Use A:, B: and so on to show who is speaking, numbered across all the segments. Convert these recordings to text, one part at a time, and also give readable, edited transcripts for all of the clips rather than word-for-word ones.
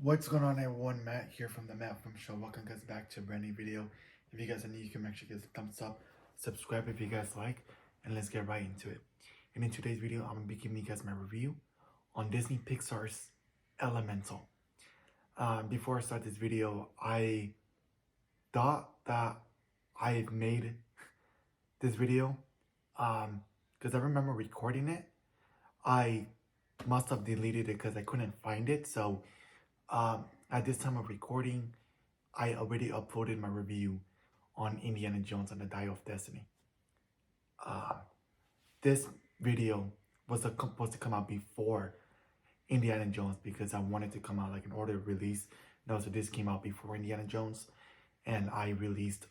A: What's going on, everyone? Matt here from the Matt from Show. Welcome guys back to a brand new video. If you guys are new, you can make sure you give a thumbs up, subscribe if you guys like, and let's get right into it. And in today's video, I'm gonna be giving you guys my review on Disney.Pixar's Elemental. Before I start this video, I thought that I had made this video because I remember recording it. I must have deleted it because I couldn't find it. So at this time of recording, I already uploaded my review on Indiana Jones and the Dial of Destiny. This video was supposed to come out before Indiana Jones because I wanted to come out like an order of release. No, so this came out before Indiana Jones, and I released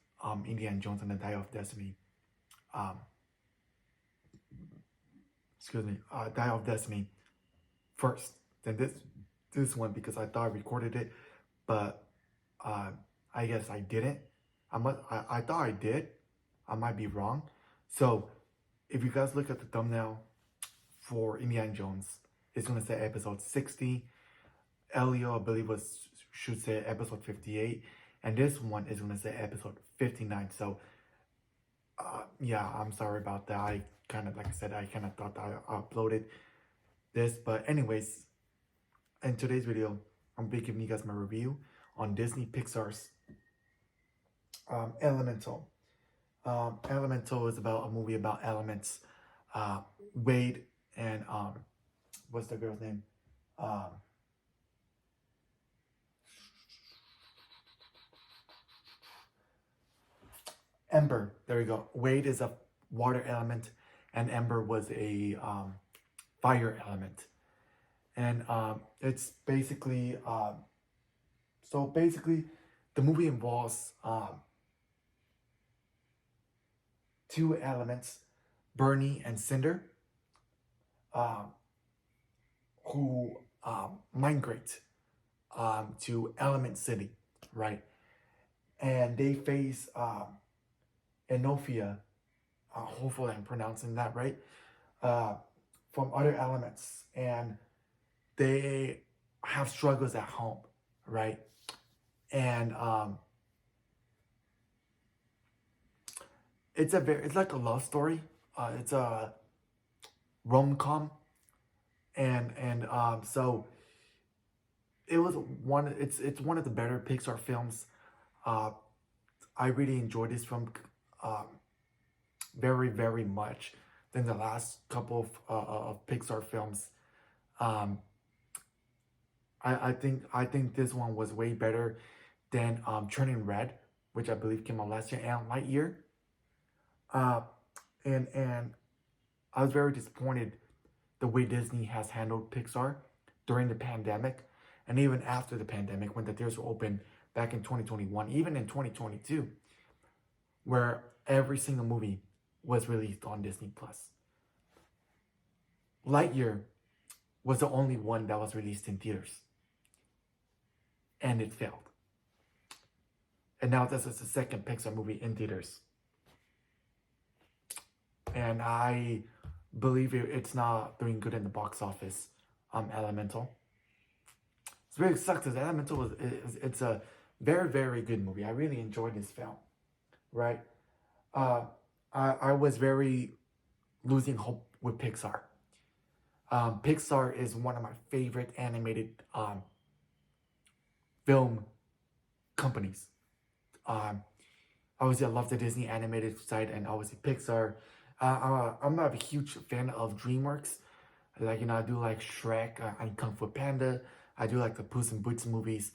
A: Indiana Jones and the Dial of Destiny. Dial of Destiny first, then this one, because I thought I recorded it, but I guess I didn't. I thought I did. I might be wrong. So if you guys look at the thumbnail for Indiana Jones, it's gonna say episode 60. Elio, I believe, should say episode 58, and this one is gonna say episode 59. So yeah, I'm sorry about that. I kind of, like I said, I kind of thought that I uploaded this, but anyways, in today's video, I'm gonna be giving you guys my review on Disney.Pixar's Elemental. Elemental is about a movie about elements. Wade and what's the girl's name? Ember. There we go. Wade is a water element, and Ember was a fire element. And it's basically the movie involves two elements, Bernie and Cinder, who migrate to Element City, right? And they face Enofia, hopefully I'm pronouncing that right, from other elements, and they have struggles at home, right? And it's like a love story. It's a rom-com, and so it was it's one of the better Pixar films. I really enjoyed this film very, very much than the last couple of Pixar films. I think this one was way better than Turning Red, which I believe came out last year, and Lightyear. And I was very disappointed the way Disney has handled Pixar during the pandemic, and even after the pandemic, when the theaters were open back in 2021, even in 2022, where every single movie was released on Disney+. Lightyear was the only one that was released in theaters, and it failed. And now this is the second Pixar movie in theaters, and I believe it's not doing good in the box office. Elemental. It's really sucks because Elemental it's a very, very good movie. I really enjoyed this film, right? I was very losing hope with Pixar. Pixar is one of my favorite animated film companies. Obviously, I love the Disney animated side, and obviously Pixar. I'm not a huge fan of DreamWorks. Like, I do like Shrek and Kung Fu Panda. I do like the Puss in Boots movies.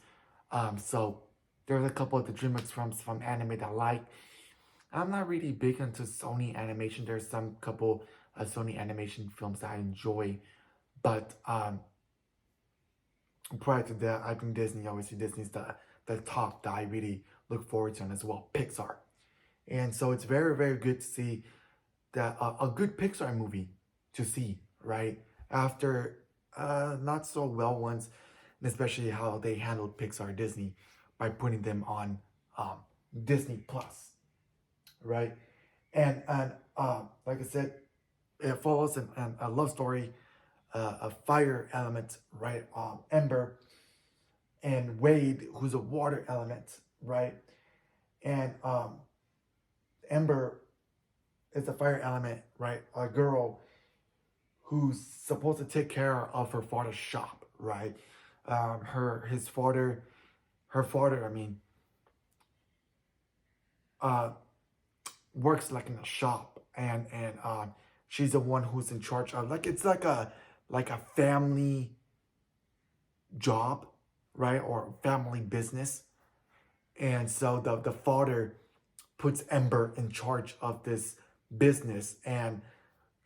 A: So there's a couple of the DreamWorks films from anime that I like. I'm not really big into Sony animation. There's some couple of Sony animation films that I enjoy, but prior to that, I think Disney, obviously Disney's the top that I really look forward to, and as well Pixar. And so it's very, very good to see that a good Pixar movie to see, right? After not so well ones, and especially how they handled Pixar Disney by putting them on Disney Plus, right? And like I said, it follows a love story, a fire element, right? Ember, and Wade, who's a water element, right? And Ember is a fire element, right? A girl who's supposed to take care of her father's shop, right? Her father, I mean, uh, works like in a shop, and she's the one who's in charge of, like, it's like a family job, right, or family business. And so the father puts Ember in charge of this business, and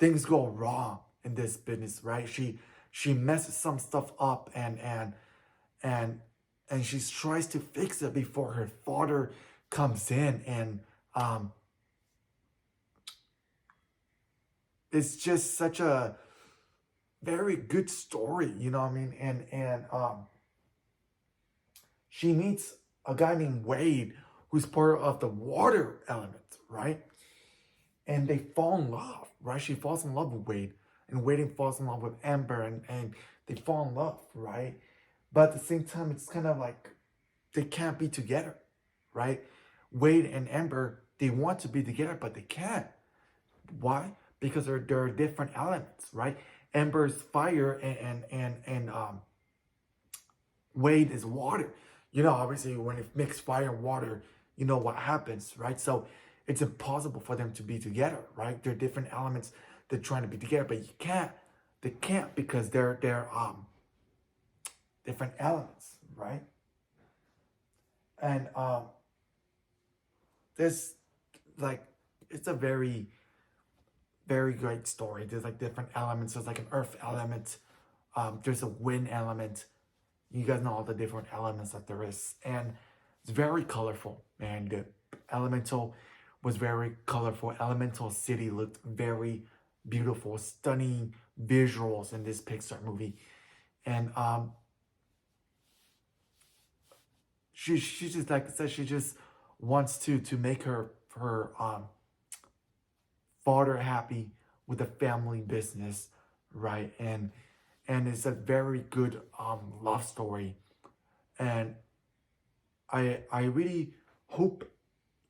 A: things go wrong in this business, right? She messes some stuff up, and and she tries to fix it before her father comes in, and it's just such a very good story, you know what I mean? And she meets a guy named Wade, who's part of the water element, right? And they fall in love, right? She falls in love with Wade, and Wade falls in love with Amber, and they fall in love, right? But at the same time, it's kind of like they can't be together, right? Wade and Amber, they want to be together, but they can't. Why? Because there are different elements, right? Amber's fire, and Wade is water. You know, obviously, when it mix fire and water, you know what happens, right? So it's impossible for them to be together, right? They're different elements. They're trying to be together, but you can't. They can't because they're different elements, right? And this, like, it's a very very great story. There's like different elements. There's like an earth element. There's a wind element. You guys know all the different elements that there is, and it's very colorful. And the Elemental was very colorful. Elemental City looked very beautiful, stunning visuals in this Pixar movie, and she just, like I said, she just wants to make her father happy with the family business, right? And it's a very good love story, and I really hope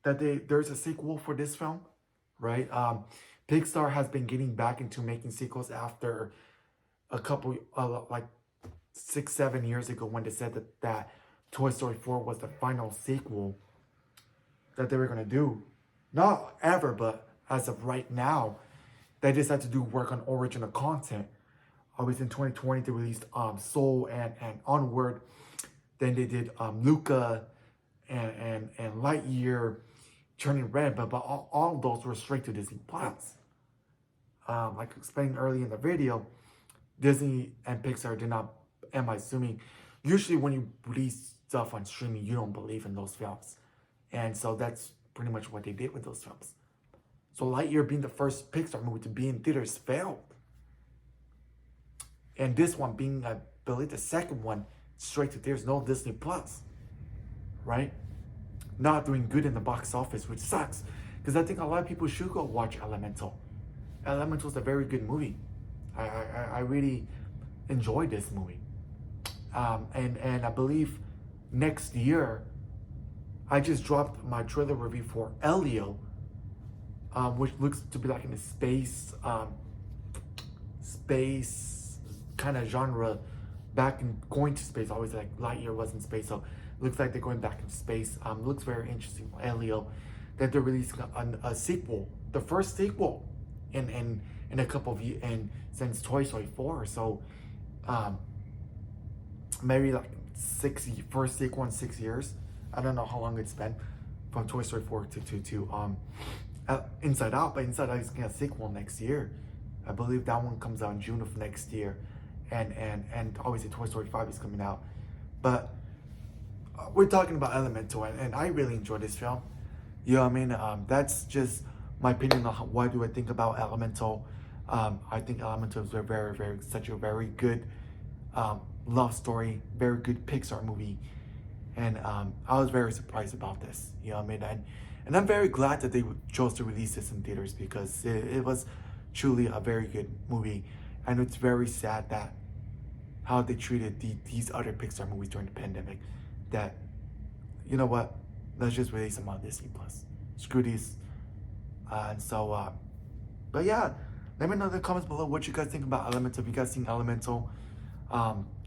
A: that there's a sequel for this film, right? Pixar has been getting back into making sequels after a couple like 6-7 years ago, when they said that Toy Story 4 was the final sequel that they were gonna do. Not ever, but as of right now, they decided to do work on original content. Always in 2020, they released Soul and Onward. Then they did Luca and Lightyear, Turning Red, but all of those were straight to Disney Plus. Like explained early in the video, Disney and Pixar did not, am I assuming, usually when you release stuff on streaming, you don't believe in those films. And so that's pretty much what they did with those films. So Lightyear, being the first Pixar movie to be in theaters, failed. And this one being, I believe, the second one straight to theaters, no Disney Plus, right? Not doing good in the box office, which sucks. Because I think a lot of people should go watch Elemental. Elemental is a very good movie. I really enjoyed this movie. And I believe next year, I just dropped my trailer review for Elio, which looks to be like in a space kind of genre, back in going to space. Always like Lightyear was in space, so it looks like they're going back into space. Looks very interesting. Elio, that they're releasing a sequel, the first sequel in a couple of years, and since Toy Story 4. So maybe like first sequel in 6 years. I don't know how long it's been from Toy Story 4 to Inside Out, but Inside Out is getting a sequel next year. I believe that one comes out in June of next year, and obviously Toy Story 5 is coming out. But we're talking about Elemental, and I really enjoyed this film. You know what I mean? That's just my opinion on what do I think about Elemental. I think Elemental is such a very good love story, very good Pixar movie. And I was very surprised about this, you know what I mean? And I'm very glad that they chose to release this in theaters, because it was truly a very good movie. And it's very sad that how they treated these other Pixar movies during the pandemic. that, you know what, let's just release them on Disney Plus. Screw these. But yeah, let me know in the comments below what you guys think about Elemental. If you guys seen Elemental,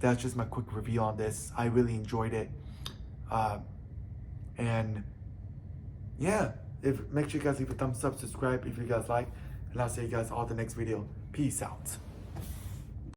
A: that's just my quick review on this. I really enjoyed it. And yeah, make sure you guys leave a thumbs up, subscribe if you guys like, and I'll see you guys all in the next video. Peace out.